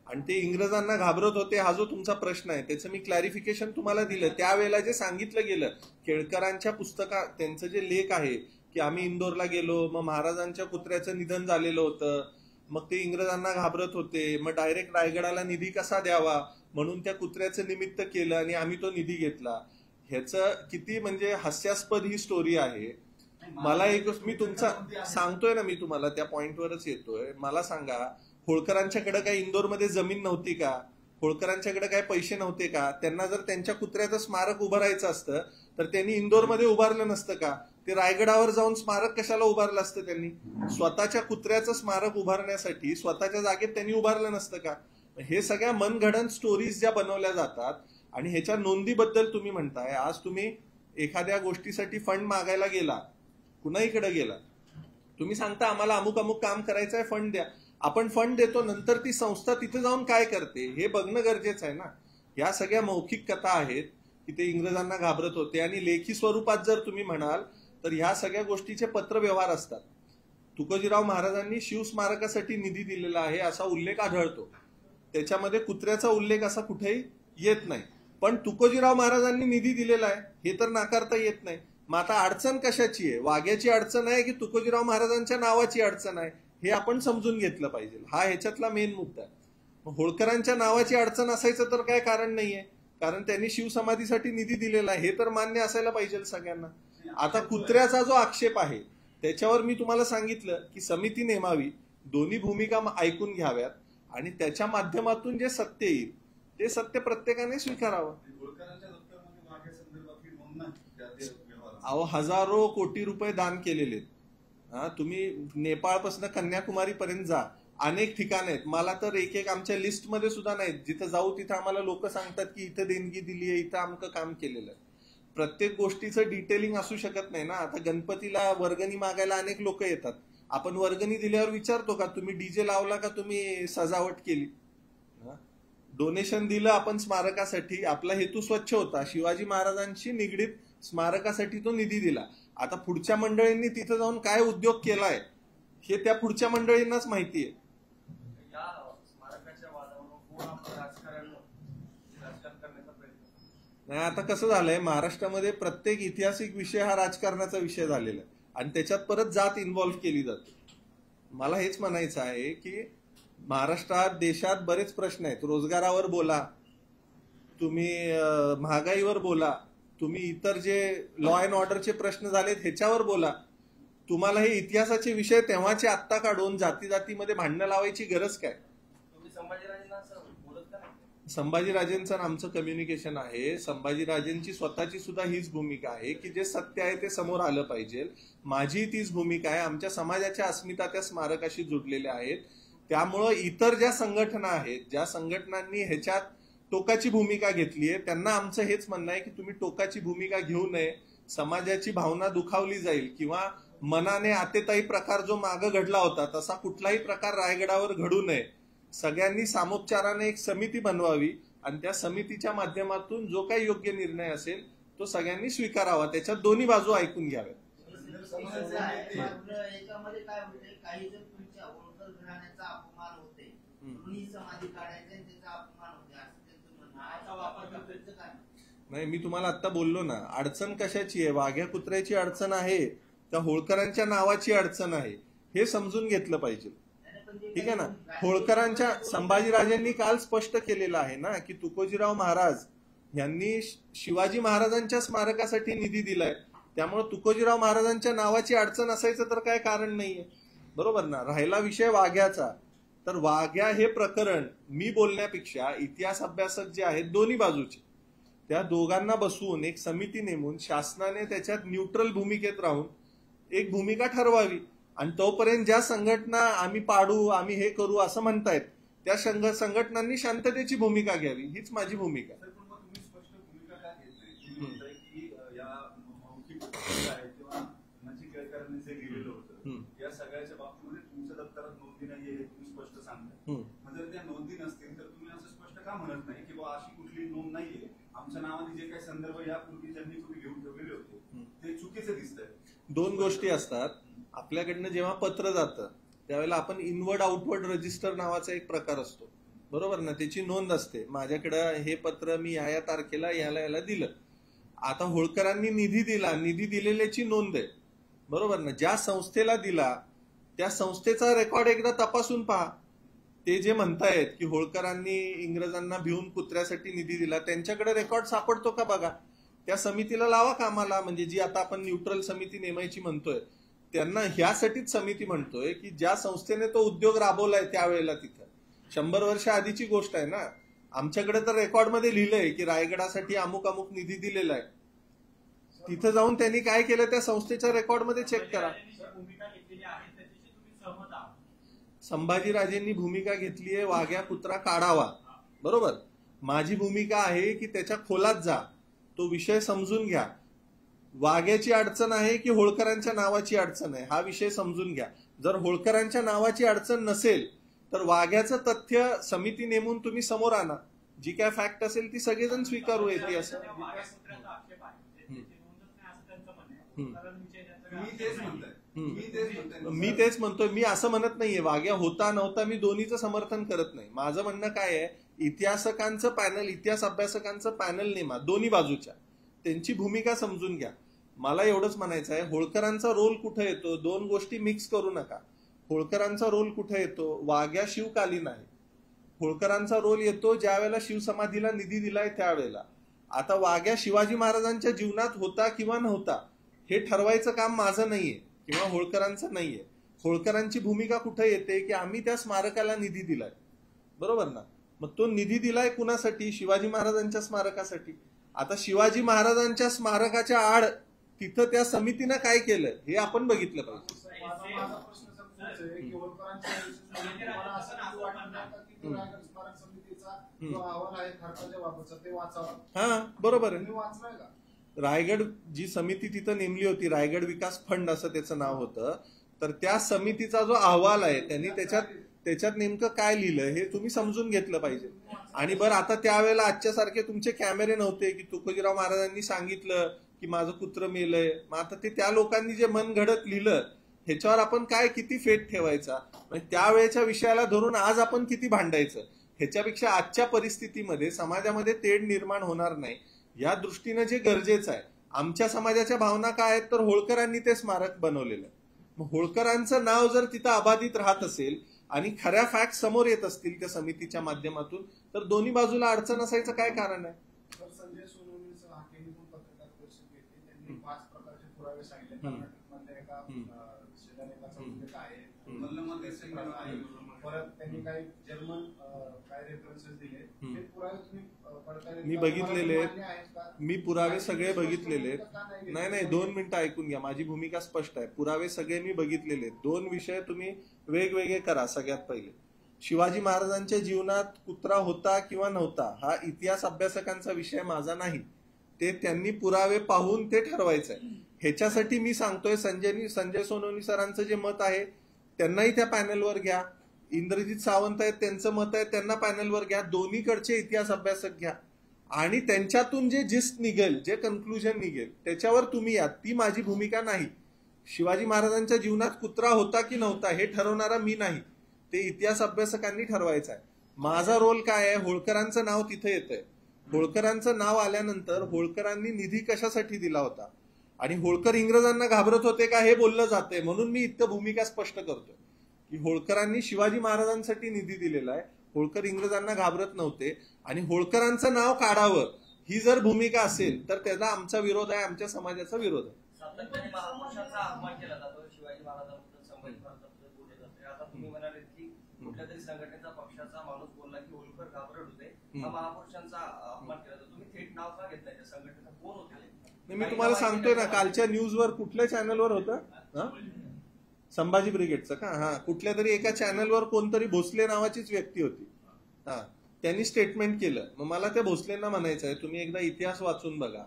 Speaker 2: आणि ते इंग्रजांना घाबरत होते हा जो तुमचा प्रश्न आहे त्याचं मी क्लॅरिफिकेशन तुम्हाला दिलं. त्यावेळेला जे सांगितलं गेलं केळकरांच्या पुस्तकात, त्यांचं जे लेख आहे की आम्ही इंदोरला गेलो, मग महाराजांच्या कुत्र्याचं निधन झालेलं होतं, मग ते इंग्रजांना घाबरत होते, मग डायरेक्ट रायगडाला निधी कसा द्यावा म्हणून त्या कुत्र्याचं निमित्त केलं आणि आम्ही तो निधी घेतला. ह्याचं किती म्हणजे हास्यास्पद ही स्टोरी आहे. मला एक मी तुमचा सांगतोय ना, मी तुम्हाला त्या पॉइंटवरच येतोय. मला सांगा, होळकरांच्याकडे काही इंदोरमध्ये जमीन नव्हती का? होळकरांच्याकडे काही पैसे नव्हते का? त्यांना जर त्यांच्या कुत्र्याचं स्मारक उभारायचं असतं तर त्यांनी इंदोरमध्ये उभारलं नसतं का? ते रायगडावर जाऊन स्मारक कशाला उभारलं असतं? त्यांनी स्वतःच्या कुत्र्याचं स्मारक उभारण्यासाठी स्वतःच्या जागेत त्यांनी उभारलं नसतं का? हे सगळ्या मनगढंत स्टोरीज ज्या बनवल्या जातात आणि ह्याच्या नोंदीबद्दल तुम्ही म्हणताय. आज तुम्ही एखाद्या गोष्टीसाठी फंड मागायला गेला, कुणाहीकडे गेला, तुम्ही सांगता आम्हाला अमुक अमुक काम करायचं आहे, फंड द्या. आपण फंड देतो, नंतर ती संस्था तिथे जाऊन काय करते हे बघणं गरजेचं आहे ना. या सगळ्या मौखिक कथा आहेत की ते इंग्रजांना घाबरत होते, आणि लेखी स्वरूपात जर तुम्ही म्हणाल तर ह्या सगळ्या गोष्टीचे पत्रव्यवहार असतात. तुकोजीराव महाराजांनी शिवस्मारकासाठी निधी दिलेला आहे असा उल्लेख आढळतो, त्याच्यामध्ये कुत्र्याचा उल्लेख असा कुठेही येत नाही. पण तुकोजीराव महाराजांनी निधी दिलेला आहे हे तर नाकारता येत नाही. मग आता अडचण कशाची आहे? वाघ्याची अडचण आहे की तुकोजीराव महाराजांच्या नावाची अडचण आहे हे आपण समजून घेतलं पाहिजे. हा ह्याच्यातला मेन मुद्दा आहे. होळकरांच्या नावाची अडचण असायचं तर काय कारण नाहीये, कारण त्यांनी शिवसमाधीसाठी निधी दिलेला आहे हे तर मान्य असायला पाहिजे सगळ्यांना. आता कुत्र्याचा जो आक्षेप आहे त्याच्यावर मी तुम्हाला सांगितलं की समिती नेमावी, दोन्ही भूमिका ऐकून घ्याव्यात आणि त्याच्या माध्यमातून जे सत्य येईल ते सत्य प्रत्येकाने स्वीकारावं. अहो, हजारो कोटी रुपये दान केलेले. तुम्ही नेपाळपासून कन्याकुमारी पर्यंत जा, अनेक ठिकाण आहेत. मला तर एक आमच्या लिस्टमध्ये सुद्धा नाहीत. जिथं जाऊ तिथं आम्हाला लोक सांगतात की इथं देणगी दिली आहे, इथं आमचं काम केलेलं आहे. प्रत्येक गोष्टीचं डिटेलिंग असू शकत नाही ना. आता गणपतीला वर्गणी मागायला अनेक लोक येतात, आपण वर्गणी दिल्यावर विचारतो का तुम्ही डीजे लावला का तुम्ही सजावट केली? डोनेशन दिलं आपण स्मारकासाठी, आपला हेतू स्वच्छ होता, शिवाजी महाराजांशी निगडीत स्मारकासाठी तो निधी दिला. आता पुढच्या मंडळींनी तिथं जाऊन काय उद्योग केलाय हे त्या पुढच्या मंडळींनाच माहिती आहे. नाही, आता कसं झालंय, महाराष्ट्रामध्ये प्रत्येक ऐतिहासिक विषय हा राजकारणाचा विषय झालेला आहे आणि त्याच्यात परत जात इन्व्हॉल्व्ह केली जाते. मला हेच म्हणायचं आहे की महाराष्ट्रात, देशात बरेच प्रश्न आहेत. रोजगारावर बोला तुम्ही, महागाईवर बोला तुम्ही, इतर जे लॉ अँड ऑर्डरचे प्रश्न झालेत ह्याच्यावर बोला. तुम्हाला हे इतिहासाचे विषय तेव्हाचे आत्ता काढून जाती जातीमध्ये भांडणं लावायची गरज काय? संभाजीराजेंचं आमचं कम्युनिकेशन आहे. संभाजीराजेंची स्वतःची सुद्धा हीच भूमिका आहे की जे सत्य आहे ते समोर आलं पाहिजे. माझी तीच भूमिका आहे. आमच्या समाजाच्या अस्मिता त्या स्मारकाशी जुडलेल्या आहेत. त्यामुळं इतर ज्या संघटना आहेत, ज्या संघटनांनी ह्याच्यात टोकाची भूमिका घेतली आहे, त्यांना आमचं हेच म्हणणं आहे की तुम्ही टोकाची भूमिका घेऊ नये. समाजाची भावना दुखावली जाईल किंवा मनाने आतेताई प्रकार जो मागं घडला होता तसा कुठलाही प्रकार रायगडावर घडू नये. सगळ्यांनी सामोपचाराने एक समिती बनवावी आणि त्या समितीच्या माध्यमातून जो काही योग्य निर्णय असेल तो सगळ्यांनी स्वीकारावा. त्याच्यात दोन्ही बाजू ऐकून घ्याव्यात.
Speaker 4: याच्यामध्ये काय होते, काही जण तुमच्या होळकर घराण्याचा अपमान होते, तुम्ही समाधी काढायचे आणि त्याचा अपमान होते असं त्यांचं म्हणणं. याचा वापर करायचं काय
Speaker 2: नाही, मी तुम्हाला आता बोललो ना, अडचण कशाची आहे? वाघ्या कुत्र्याची अडचण आहे, त्या होळकरांच्या नावाची अडचण आहे, हे समजून घेतलं पाहिजे. ठीक आहे ना. होळकरांच्या संभाजीराजांनी काल स्पष्ट केलेलं आहे ना की तुकोजीराव महाराज यांनी शिवाजी महाराजांच्या स्मारकासाठी निधी दिलाय. त्यामुळे तुकोजीराव महाराजांच्या नावाची अडचण असायचं तर काय कारण नाहीये. बरोबर ना. राहिला विषय वाघ्याचा, तर वाघ्या हे प्रकरण मी बोलण्यापेक्षा इतिहास अभ्यासक जे आहेत दोन्ही बाजूचे, त्या दोघांना बसवून एक समिती नेमून शासनाने त्याच्यात न्यूट्रल भूमिकेत राहून एक भूमिका ठरवावी. आणि तोपर्यंत ज्या संघटना आम्ही पाडू, आम्ही हे करू असं म्हणतायत, त्या संघटनांनी शांततेची भूमिका घ्यावी, हीच माझी भूमिका आहे.
Speaker 3: तुम्ही स्पष्ट भूमिका का घेत नाही? तुम्ही म्हणताय की या मौखिक किंवा म्हणजे केळकरांनी जे लिहिलेलं होतं या सगळ्याच्या बाबतीमध्ये तुमच्या दप्तरात नोंदी नाहीये हे तुम्ही स्पष्ट सांगताय. जर त्या नोंदी नसतील तर तुम्ही असं स्पष्ट का म्हणत नाही की बाबा अशी कुठली नोंद नाहीये, आमच्या नावाने जे काही संदर्भ यापूर्वी ज्यांनी तुम्ही घेऊन ठेवलेले होते ते चुकीचे दिसत आहेत?
Speaker 2: दोन गोष्टी असतात. आपल्याकडनं जेव्हा पत्र जातं त्यावेळेला आपण इनवर्ड आउटवर्ड रजिस्टर नावाचा एक प्रकार असतो. बरोबर ना. त्याची नोंद असते, माझ्याकडं हे पत्र मी या तारखेला याला दिलं. आता होळकरांनी निधी दिला, निधी दिलेल्याची नोंद आहे. बरोबर ना. ज्या संस्थेला दिला त्या संस्थेचा रेकॉर्ड एकदा तपासून पहा. ते जे म्हणतायत की होळकरांनी इंग्रजांना भिवून कुत्र्यासाठी निधी दिला, त्यांच्याकडे रेकॉर्ड सापडतो का बघा. त्या समितीला लावा कामाला. म्हणजे जी आता आपण न्यूट्रल समिती नेमायची म्हणतोय, त्यांना ह्यासाठीच समिती म्हणतोय की ज्या संस्थेने तो उद्योग राबवलाय त्यावेळेला, तिथं 100 वर्ष आधीची गोष्ट आहे ना. आमच्याकडे तर रेकॉर्डमध्ये लिहिलंय की रायगडासाठी अमुक अमुक निधी दिलेला आहे. तिथं जाऊन त्यांनी काय केलं त्या संस्थेच्या रेकॉर्डमध्ये चेक करा. संभाजीराजेंनी भूमिका घेतली आहे वाघ्या कुत्रा काढावा. बरोबर. माझी भूमिका आहे की त्याच्या खोलात जा, तो विषय समजून घ्या. वाघ्याची अडचण आहे की होळकरांच्या नावाची अडचण आहे, हा विषय समजून घ्या. जर होळकरांच्या नावाची अडचण नसेल तर वाघ्याचं तथ्य समिती नेमून तुम्ही समोर आणा. जी काय फॅक्ट असेल ती सगळेजण स्वीकारू येते. असं मी तेच म्हणतोय. मी असं म्हणत नाहीये वाघ्या होता नव्हता, मी दोन्हीचं समर्थन करत नाही. माझं म्हणणं काय आहे, इतिहासकांचं पॅनल, इतिहास अभ्यासकांचं पॅनल नेमा दोन्ही बाजूच्या, त्यांची भूमिका समजून घ्या. मला एवढंच म्हणायचं आहे, होळकरांचा रोल कुठे येतो, दोन गोष्टी मिक्स करू नका. होळकरांचा रोल कुठे येतो, वाघ्या शिवकालीन आहे. होळकरांचा रोल येतो ज्या वेळेला शिवसमाधीला निधी दिलाय त्यावेळेला. आता वाघ्या शिवाजी महाराजांच्या जीवनात होता किंवा नव्हता हे ठरवायचं काम माझं नाहीये किंवा होळकरांचं नाहीये. होळकरांची भूमिका कुठे येते की आम्ही त्या स्मारकाला निधी दिलाय. बरोबर ना. मग तो निधी दिलाय कुणासाठी? शिवाजी महाराजांच्या स्मारकासाठी. आता शिवाजी महाराजांच्या स्मारकाच्या आड तिथं त्या समितीनं काय केलं हे आपण बघितलं पाहिजे. हा बरोबर आहे. रायगड जी समिती तिथं नेमली होती, रायगड विकास फंड असं त्याचं नाव होतं, तर त्या समितीचा जो अहवाल आहे त्यांनी त्याच्यात नेमकं काय लिहिलं हे तुम्ही समजून घेतलं पाहिजे. आणि बरं, आता त्यावेळेला आजच्या सारखे तुमचे कॅमेरे नव्हते की तुकोजीराव महाराजांनी सांगितलं की माझं कुत्र मेलंय. मग आता ते त्या लोकांनी जे मन घडत लिहिलं ह्याच्यावर आपण काय किती फेट ठेवायचा, म्हणजे त्यावेळेच्या विषयाला धरून आज आपण किती भांडायचं, ह्याच्यापेक्षा आजच्या परिस्थितीमध्ये समाजामध्ये तेढ निर्माण होणार नाही या दृष्टीनं जे गरजेचं आहे. आमच्या समाजाच्या भावना काय आहेत, तर होळकरांनी ते स्मारक बनवलेलं आहे. मग होळकरांचं नाव जर तिथं अबाधित राहत असेल आणि खऱ्या फॅक्ट समोर येत असतील त्या समितीच्या माध्यमातून, तर दोन्ही बाजूला अडचण असायचं काय कारण आहे?
Speaker 3: संजय सोनवणेंचं हाकेने पत्रकार परिषद घेतली, त्यांनी 5 प्रकारचे पुरावे सांगितले. कर्नाटकमध्ये एका शिलालेखाचा उल्लेख आहे, मल्लमध्ये आहे, परत त्यांनी काही जर्मन काय रेफरन्सेस दिले, हे पुरावे तुम्ही पडताळले?
Speaker 2: मी बघितलेले
Speaker 3: मान्य आहेत का?
Speaker 2: मी पुरावे सगळे बघितलेले. नाही 2 मिनिटं ऐकून घ्या, माझी भूमिका स्पष्ट आहे. पुरावे सगळे मी बघितलेले. 2 विषय तुम्ही वेगवेगळे करा. सगळ्यात पहिले, शिवाजी महाराजांच्या जीवनात कुत्रा होता किंवा नव्हता हा इतिहास अभ्यासकांचा विषय माझा नाही. ते त्यांनी पुरावे पाहून ते ठरवायचं आहे. ह्याच्यासाठी मी सांगतोय संजय सोनवणे सरांचं जे मत आहे त्यांनाही त्या पॅनलवर घ्या. इंद्रजित सावंत आहेत, त्यांचं मत आहे, त्यांना पॅनलवर घ्या. दोन्हीकडचे इतिहास अभ्यासक घ्या आणि त्यांच्यातून जे जिस्ट निघेल, जे कन्क्लुजन निघेल त्याच्यावर तुम्ही या. ती माझी भूमिका नाही. शिवाजी महाराजांच्या जीवनात कुत्रा होता की नव्हता हे ठरवणारा मी नाही, ते इतिहास अभ्यासकांनी ठरवायचं आहे. माझा रोल काय आहे? होळकरांचं नाव तिथे येतंय. होळकरांचं नाव आल्यानंतर होळकरांनी निधी कशासाठी दिला होता आणि होळकर इंग्रजांना घाबरत होते का हे बोललं जाते. म्हणून मी इतकं भूमिका स्पष्ट करतोय की होळकरांनी शिवाजी महाराजांसाठी निधी दिलेला आहे. होळकर इंग्रजांना घाबरत नव्हते आणि होळकरांचं नाव काढावं ही जर भूमिका असेल तर त्याला आमचा विरोध आहे, आमच्या समाजाचा विरोध आहे.
Speaker 5: सातत्याने महापुरुषांचा अपमान केला जातो. शिवाजी महाराजांबद्दल, संभाजी महाराजांबद्दल बोलले जाते. आता तुम्ही म्हणाले की कुठल्या तरी संघटनेचा, पक्षाचा माणूस बोलला की होळकर घाबरत होते, हा महापुरुषांचा अपमान केला जातो. तुम्ही थेट नाव का घेतलंय त्या संघटनेचा? कोण होते?
Speaker 2: मी तुम्हाला सांगतोय ना, कालच्या न्यूजवर कुठल्या चॅनलवर होतं? संभाजी ब्रिगेडचं का? हा, कुठल्या तरी एका चॅनलवर कोणतरी भोसले नावाचीच व्यक्ती होती. हा, त्यांनी स्टेटमेंट केलं. मग मला त्या भोसलेंना म्हणायचं आहे, तुम्ही एकदा इतिहास वाचून बघा.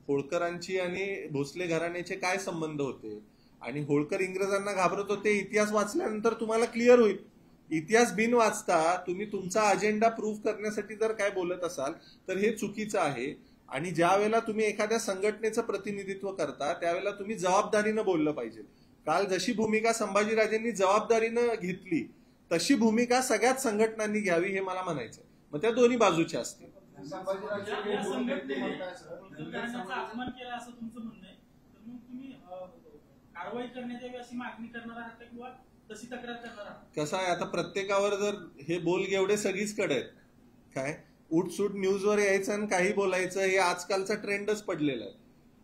Speaker 2: होळकरांची आणि भोसले घराण्याचे काय संबंध होते आणि होळकर इंग्रजांना घाबरत होते. इतिहास वाचल्यानंतर तुम्हाला क्लिअर होईल. इतिहास बिन वाचता तुम्ही तुमचा अजेंडा प्रूव्ह करण्यासाठी जर काय बोलत असाल तर हे चुकीचं आहे. आणि ज्या वेळेला तुम्ही एखाद्या संघटनेचं प्रतिनिधित्व करता त्यावेळेला तुम्ही जबाबदारीनं बोललं पाहिजे. काल जशी भूमिका संभाजीराजेंनी जबाबदारीनं घेतली तशी भूमिका सगळ्याच संघटनांनी घ्यावी हे मला म्हणायचं. मग त्या दोन्ही बाजूच्या असतील.
Speaker 6: अपमान केला असं तुमचं म्हणणं आहे, तर मग तुम्ही कारवाई करण्यात यावी अशी मागणी करणार आहात किंवा तशी तक्रार करणार आहात?
Speaker 2: कसं आहे, आता प्रत्येकावर जर हे बोलगेवढे सगळीचकडे आहेत. काय उठसूट न्यूजवर यायचं आणि काही बोलायचं हे आजकालचा ट्रेंडच पडलेला आहे.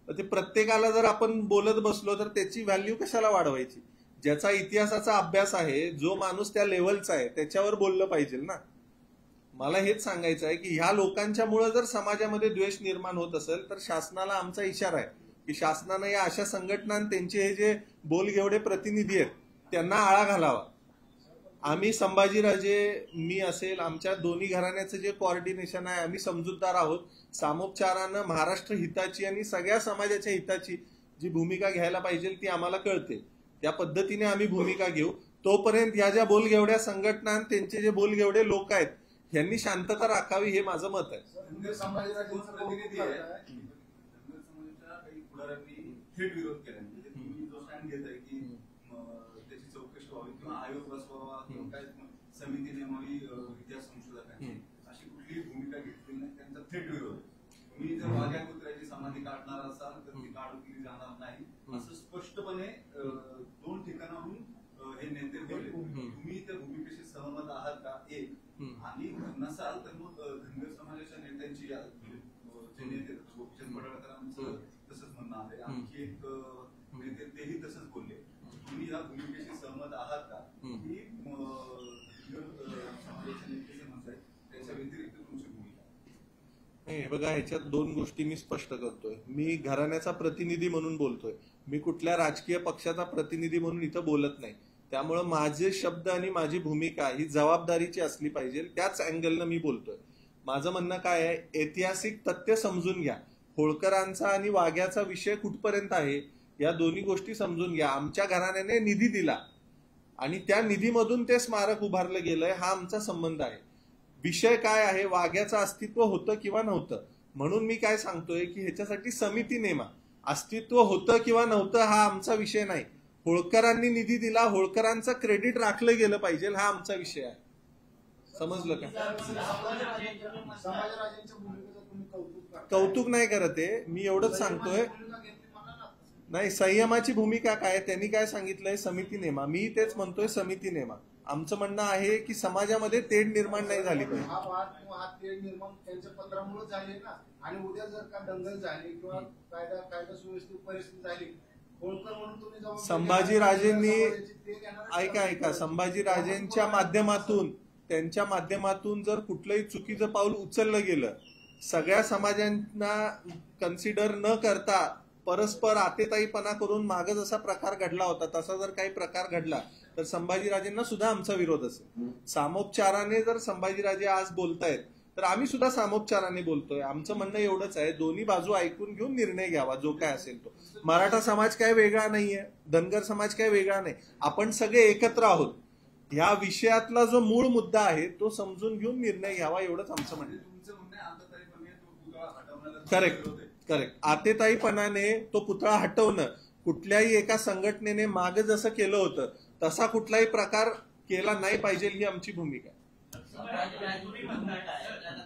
Speaker 2: तर ते प्रत्येकाला जर आपण बोलत बसलो तर त्याची व्हॅल्यू कशाला वाढवायची? ज्याचा इतिहासाचा अभ्यास आहे, जो माणूस त्या लेवलचा आहे त्याच्यावर बोललं पाहिजे ना. मला हेच सांगायचं आहे की ह्या लोकांच्यामुळे जर समाजामध्ये द्वेष निर्माण होत असेल तर शासनाला आमचा इशारा आहे की शासनानं या अशा संघटना त्यांचे हे जे बोलगेवढे प्रतिनिधी आहेत त्यांना आळा घालावा. आम्ही संभाजीराजे, मी असेल, आमच्या दोन्ही घराण्याचं जे कोऑर्डिनेशन आहे, आम्ही समजूतदार आहोत. सामोपचारानं महाराष्ट्र हिताची आणि सगळ्या समाजाच्या हिताची जी भूमिका घ्यायला पाहिजे ती आम्हाला कळते. त्या पद्धतीने आम्ही भूमिका घेऊ. तोपर्यंत या ज्या बोलगेवढ्या संघटना, त्यांचे जे बोलगेवढे लोक आहेत यांनी शांतता राखावी हे माझं मत आहे.
Speaker 3: प्रतिनिधी आहे, समाजाच्या काही पुढाऱ्यांनी थेट विरोध केला. म्हणजे तुम्ही जो स्टँड घेताय की त्याची चौकशी व्हावी किंवा आयोग बसवावा किंवा काय समिती नेमावी इतिहास संशोधकांची, अशी कुठलीही भूमिका घेतली नाही. त्यांचा थेट विरोध आहे. तुम्ही जर वाघ्या कुत्र्याची समाधी काढणार असाल तर ती काढू केली जाणार नाही असं स्पष्टपणे 2 ठिकाणाहून हे नेते बोलले. तुम्ही त्या भूमिकेशी सहमत आहात का? एक, आणि नसाल तर मग धनगर समाजाच्या नेत्यांची जे नेते गोपीचंद पडळकरांचं तसंच म्हणणं आहे. आणखी एक नेते तेही तसंच बोलले. तुम्ही या भूमिकेशी सहमत आहात का की समाजाच्या नेते जे म्हणतात त्याच्या व्यतिरिक्त तुमची भूमिका?
Speaker 2: नाही, बघा, ह्याच्यात 2 गोष्टी मी स्पष्ट करतोय. मी घराण्याचा प्रतिनिधी म्हणून बोलतोय. मी कुठल्या राजकीय पक्षाचा प्रतिनिधी म्हणून इथं बोलत नाही. त्यामुळं माझे शब्द आणि माझी भूमिका ही जबाबदारीची असली पाहिजे. त्याच अँगलनं मी बोलतोय. माझं म्हणणं काय आहे, ऐतिहासिक तथ्य समजून घ्या. होळकरांचा आणि वाघ्याचा विषय कुठपर्यंत आहे या दोन्ही गोष्टी समजून घ्या. आमच्या घराण्याने निधी दिला आणि त्या निधीमधून ते स्मारक उभारलं गेलंय, हा आमचा संबंध आहे. विषय काय आहे, वाघ्याचं अस्तित्व होतं किंवा नव्हतं. म्हणून मी काय सांगतोय की ह्याच्यासाठी समिती नेमा. अस्तित्व होतं किंवा नव्हतं हा आमचा विषय नाही. होळकरांनी निधी दिला, होळकरांचं क्रेडिट राखलं गेलं पाहिजे, हा आमचा विषय आहे. समजलं का? कौतुक नाही करत आहे मी, एवढंच सांगतोय. नाही, संयमाची भूमिका काय, त्यांनी काय सांगितलंय, समिती नेमा. मी तेच म्हणतोय, समिती नेमा. आमचं म्हणणं आहे की समाजामध्ये तेढ निर्माण नाही झाली पाहिजे.
Speaker 3: हा तेढ निर्माण त्यांच्या पत्रामुळे झाले ना. आणि उद्या जर का दंगल झाली किंवा कायदा सुव्यवस्थित परिस्थिती झाली होळकर म्हणून तुम्ही जबाबदारी
Speaker 2: संभाजीराजेंनी
Speaker 3: ते घेणार
Speaker 2: ऐका संभाजीराजेंच्या माध्यमातून त्यांच्या माध्यमातून जर कुठलंही चुकीचं पाऊल उचललं गेलं, सगळ्या समाजांना कन्सिडर न करता परस्पर आतेताईपणा करून मागे जसा प्रकार घडला होता तसा जर काही प्रकार घडला तर संभाजीराजेंना सुद्धा आमचा विरोध असेल. सामोपचाराने जर संभाजीराजे आज बोलतायत तर आम्ही सुद्धा सामोपचाराने बोलतोय. आमचं म्हणणं एवढंच आहे, दोन्ही बाजू ऐकून घेऊन निर्णय घ्यावा जो काय असेल तो. मराठा समाज काय वेगळा नाहीये, धनगर समाज काय वेगळा नाही, आपण सगळे एकत्र आहोत. ह्या विषयातला जो मूळ मुद्दा आहे तो समजून घेऊन निर्णय घ्यावा एवढंच आमचं म्हणणं.
Speaker 3: तुमचं म्हणणं आहे आंतरताईपणे तो पुतळा हटवण्याला
Speaker 2: करेक्ट. आतेताईपणाने तो पुतळा हटवणं, कुठल्याही एका संघटनेने मागे जसं केलं होतं तसा कुठलाही प्रकार केला नाही पाहिजे ही आमची भूमिका आहे.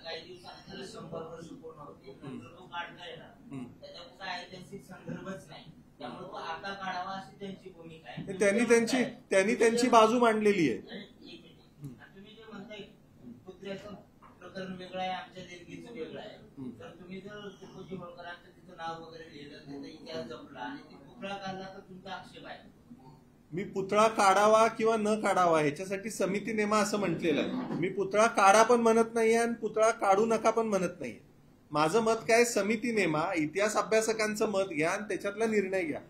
Speaker 4: काही दिवसानंतर 100 वर्ष पूर्ण होते, नंतर तो काढता येणार, त्याच्या कुठला ऐतिहासिक संदर्भच नाही, त्यामुळे तो आता काढावा अशी त्यांची भूमिका आहे.
Speaker 2: त्यांनी त्यांची बाजू मांडलेली आहे.
Speaker 4: तुम्ही जे म्हणताय पुतळ्याचं प्रकरण वेगळं आहे, आमच्या देणगीचं वेगळं आहे, तर तुम्ही जर तुकोजी होळकरांचं तिथं नाव वगैरे लिहिलं, त्याचा इतिहास जपला आणि ते पुतळा काढला तर तुमचा आक्षेप आहे.
Speaker 2: मी पुतळा काढावा किंवा न काढावा ह्याच्यासाठी समिती नेमा असं म्हटलेलं आहे. मी पुतळा काढा पण म्हणत नाहीये आणि पुतळा काढू नका पण म्हणत नाहीये. माझं मत काय, समिती नेमा, इतिहास अभ्यासकांचं मत घ्या आणि त्याच्यातला निर्णय घ्या.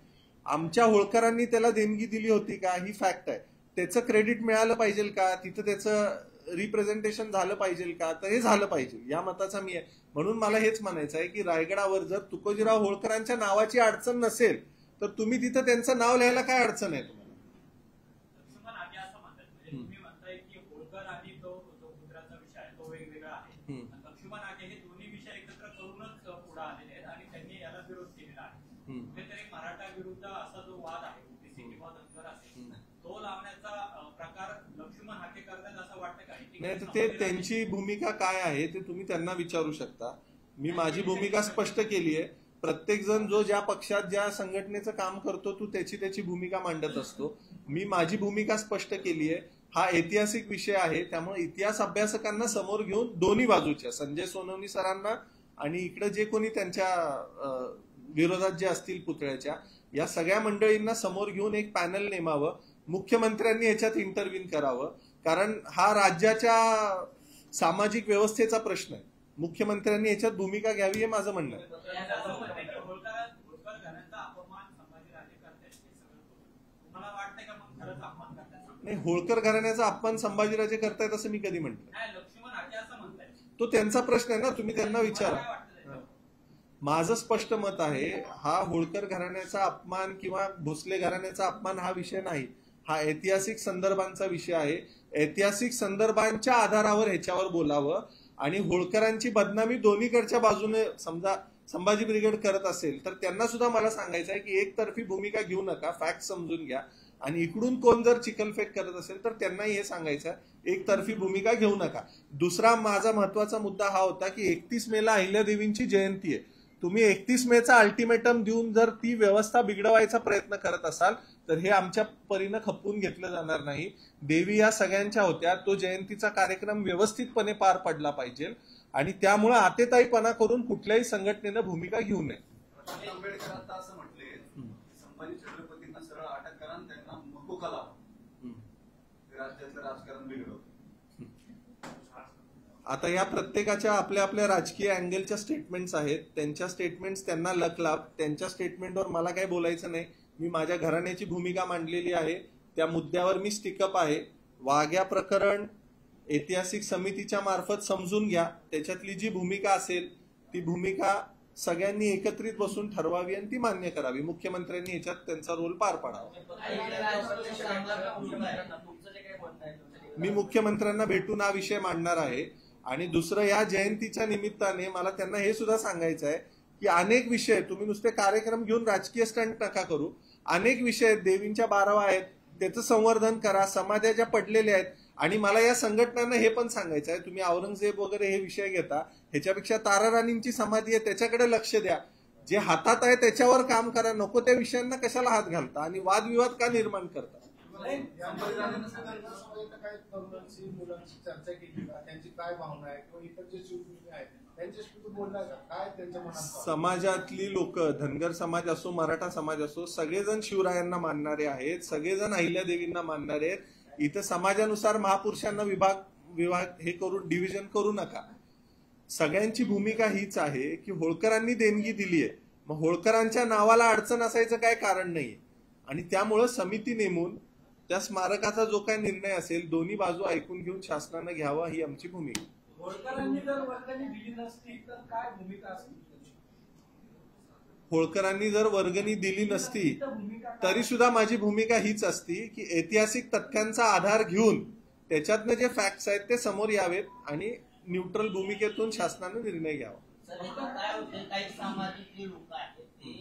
Speaker 2: आमच्या होळकरांनी त्याला देणगी दिली होती का ही फॅक्ट आहे, त्याचं क्रेडिट मिळालं पाहिजे का, तिथं त्याचं रिप्रेझेंटेशन झालं पाहिजे का, तर हे झालं पाहिजे या मताचा मी आहे. म्हणून मला हेच म्हणायचं आहे की रायगडावर जर तुकोजीराव होळकरांच्या नावाची अडचण नसेल तर तुम्ही तिथं त्यांचं नाव लिहायला काय अडचण आहे.
Speaker 6: तुम्ही म्हणताय की होळकर आणि तो पुतळ्याचा विषय आहे तो वेगवेगळा आहे, लक्ष्मण आगे हे दोन्ही विषय एकत्र करूनच पुढे आलेले आहेत आणि त्यांनी याला विरोध केलेला आहे. कुठेतरी मराठा विरुद्ध असा जो वाद आहे ओबीसी किंवा धनगर असेल तो लावण्याचा प्रकार लक्ष्मण हाके करतात असं वाटतं का?
Speaker 2: नाही, तर ते त्यांची भूमिका काय आहे ते तुम्ही त्यांना विचारू शकता. मी माझी भूमिका स्पष्ट केली आहे. प्रत्येक जण जो ज्या पक्षात ज्या संघटनेचं काम करतो तो त्याची भूमिका मांडत असतो. मी माझी भूमिका स्पष्ट केली आहे. हा ऐतिहासिक विषय आहे, त्यामुळे इतिहास अभ्यासकांना समोर घेऊन दोन्ही बाजूच्या संजय सोनवणे सरांना आणि इकडे जे कोणी त्यांच्या विरोधात जे असतील पुतळ्याच्या या सगळ्या मंडळींना समोर घेऊन एक पॅनल नेमावं. मुख्यमंत्र्यांनी याच्यात इंटरव्ह्यू करावं, कारण हा राज्याच्या सामाजिक व्यवस्थेचा प्रश्न आहे. मुख्यमंत्र्यांनी याच्यात भूमिका घ्यावी हे माझं म्हणणं आहे. नाही, होळकर घराण्याचा अपमान संभाजीराजे करतायत असं मी कधी म्हटलं. तो त्यांचा प्रश्न आहे ना, तुम्ही त्यांना विचारा. माझं स्पष्ट मत आहे, हा होळकर घराण्याचा अपमान किंवा भोसले घराण्याचा अपमान हा विषय नाही. हा ऐतिहासिक संदर्भांचा विषय आहे. ऐतिहासिक संदर्भांच्या आधारावर ह्याच्यावर बोलावं आणि होळकरांची बदनामी दोन्हीकडच्या बाजूने समजा संभाजी ब्रिगेड करत असेल तर त्यांना सुद्धा मला सांगायचं आहे की एकतर्फी भूमिका घेऊ नका, फॅक्ट समजून घ्या. आणि इकडून कोण जर चिकलफेक करत असेल तर त्यांनाही हे सांगायचं एकतर्फी भूमिका घेऊ नका. दुसरा माझा महत्वाचा मुद्दा हा होता की 31 मेला अहिल्यादेवींची जयंती आहे. तुम्ही 31 मेचा अल्टिमेटम देऊन जर ती व्यवस्था बिघडवायचा प्रयत्न करत असाल तर हे आमच्या परीनं खपवून घेतलं जाणार नाही. देवी या सगळ्यांच्या होत्या, तो जयंतीचा कार्यक्रम व्यवस्थितपणे पार पडला पाहिजे आणि त्यामुळे आतेताईपणा करून कुठल्याही संघटनेनं भूमिका घेऊ नये.
Speaker 3: आंबेडकर आता असं म्हटले संभाजी छत्रपतींना सरळ अटक करा आणि त्यांना मकोका लावा, राज्यातलं राजकारण बिघडवतं.
Speaker 2: आता या प्रत्येकाच्या आपल्या आपल्या राजकीय अँगलच्या स्टेटमेंट्स आहेत, त्यांच्या स्टेटमेंट्स त्यांना लकलाभ. त्यांच्या स्टेटमेंटवर मला काही बोलायचं नाही. मी माझ्या घराण्याची भूमिका मांडलेली आहे, त्या मुद्द्यावर मी स्टिकअप आहे. वाघ्या प्रकरण ऐतिहासिक समितीच्या मार्फत समजून घ्या, त्याच्यातली जी भूमिका असेल ती भूमिका सगळ्यांनी एकत्रित बसून ठरवावी आणि ती मान्य करावी. मुख्यमंत्र्यांनी याच्यात त्यांचा रोल पार पाडावा. मी मुख्यमंत्र्यांना भेटून हा विषय मांडणार आहे. आणि दुसरं, या जयंतीच्या निमित्ताने मला त्यांना हे सुद्धा सांगायचं आहे की अनेक विषय, तुम्ही नुसते कार्यक्रम घेऊन राजकीय स्टंट नका करू. अनेक विषय देवींच्या 12 आहेत, त्याचं संवर्धन करा. समाजाच्या पडलेले आहेत. आणि मला या संघटनांना हे पण सांगायचं आहे, तुम्ही औरंगजेब वगैरे हे विषय घेता, ह्याच्यापेक्षा ताराराणींची समाधी आहे त्याच्याकडे लक्ष द्या. जे हातात आहे त्याच्यावर काम करा. नको त्या विषयांना कशाला हात घालता आणि वादविवाद का निर्माण करता.
Speaker 7: काय तरुणांची मुलांची चर्चा केली का, त्यांची काय भावना आहे किंवा इतर जे शिवसैनिक आहेत त्यांच्याशी तू बोलला का, काय त्यांच्या मनात?
Speaker 2: समाजातली लोक, धनगर समाज असो, मराठा समाज असो, सगळेजण शिवरायांना मानणारे आहेत, सगळेजण अहिल्यादेवींना मानणारे आहेत. इथं समाजानुसार महापुरुषांना विभाग हे करून डिव्हिजन करू नका. सगळ्यांची भूमिका हीच आहे की होळकरांनी देणगी दिली आहे, मग होळकरांच्या नावाला अडचण असायचं काय कारण नाही. आणि त्यामुळं समिती नेमून त्या स्मारकाचा जो काय निर्णय असेल दोन्ही बाजू ऐकून घेऊन शासनानं घ्यावा, ही आमची भूमिका.
Speaker 7: होळकरांनी जर वर्गणी दिली नसती तर काय भूमिका असती?
Speaker 2: होळकरांनी जर वर्गणी दिली नसती तरी सुद्धा माझी भूमिका हीच असती की ऐतिहासिक तथ्यांचा आधार घेऊन त्याच्यातनं जे फॅक्ट्स आहेत ते समोर यावेत आणि न्यूट्रल भूमिकेतून शासनाने निर्णय घ्यावा.
Speaker 4: काय होते, काही सामाजिक जे लोक आहेत ते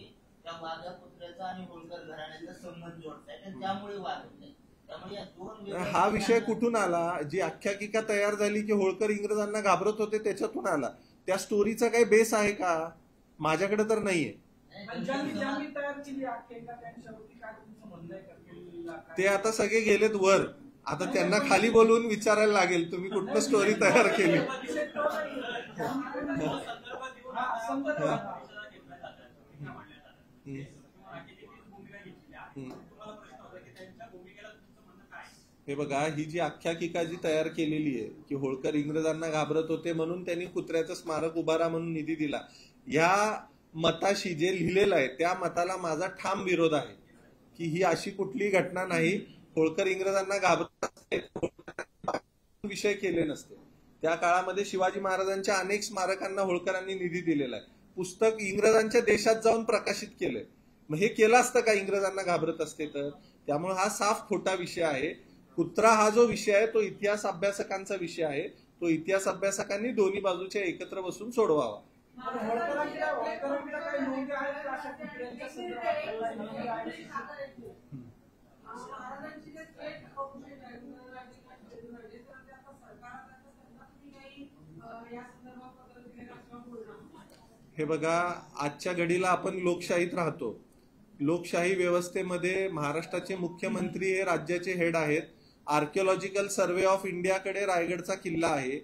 Speaker 4: त्या वाघ्या पुत्राचा आणि होळकर घराण्याचा संबंध जोडतात आणि त्यामुळे वाद होत नाही. त्यामुळे या दोन
Speaker 2: हा विषय कुठून आला? जी आख्यायिका तयार झाली की होळकर इंग्रजांना घाबरत होते त्याच्यातून आला. त्या स्टोरीचा काही बेस आहे का? माझ्याकडे तर नाहीये. ते आता सगळे गेलेत वर, आता त्यांना खाली बोलवून विचारायला लागेल तुम्ही कुठलं स्टोरी तयार केली. हे बघा, ही जी आख्यायिका जी तयार केलेली आहे की होळकर इंग्रजांना घाबरत होते म्हणून त्यांनी कुत्र्याचं स्मारक उभारा म्हणून निधी दिला, या मताशी जे लिहिलेलं आहे त्या मताला माझा ठाम विरोध आहे की ही अशी कुठली घटना नाही. होळकर इंग्रजांना घाबरत विषय केले नसते. त्या काळामध्ये शिवाजी महाराजांच्या अनेक स्मारकांना होळकरांनी निधी दिलेला आहे. पुस्तक इंग्रजांच्या देशात जाऊन प्रकाशित केलंय. मग हे केलं असतं का इंग्रजांना घाबरत असते तर? त्यामुळे हा साफ खोटा विषय आहे. कुत्रा हा जो विषय आहे तो इतिहास अभ्यासकांचा विषय आहे. तो इतिहास अभ्यासकांनी दोन्ही बाजूच्या एकत्र बसून सोडवावा. हे बघा, आजच्या घडीला आपण लोकशाहीत राहतो. लोकशाही व्यवस्थेमध्ये महाराष्ट्राचे मुख्यमंत्री हे राज्याचे हेड आहेत. आर्किओलॉजिकल सर्व्हे ऑफ इंडियाकडे रायगडचा किल्ला आहे.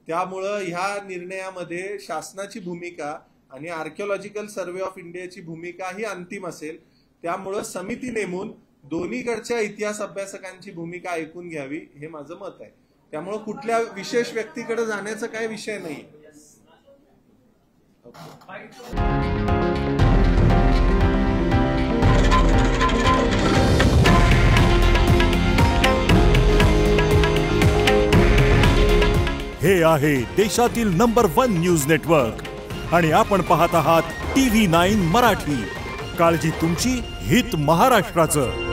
Speaker 2: त्यामुळं ह्या निर्णयामध्ये शासनाची भूमिका आणि आर्किओलॉजिकल सर्व्हे ऑफ इंडियाची भूमिका ही अंतिम असेल. त्यामुळं समिती नेमून दोन्हीकडच्या इतिहास अभ्यासकांची भूमिका ऐकून घ्यावी, हे माझं मत आहे. त्यामुळं कुठल्या विशेष व्यक्तीकडे जाण्याचा काही विषय नाही.
Speaker 8: हे आहे देशातील नंबर 1 न्यूज नेटवर्क आणि आपण पाहत आहात TV9 मराठी. काळजी तुमची, हित महाराष्ट्राचं.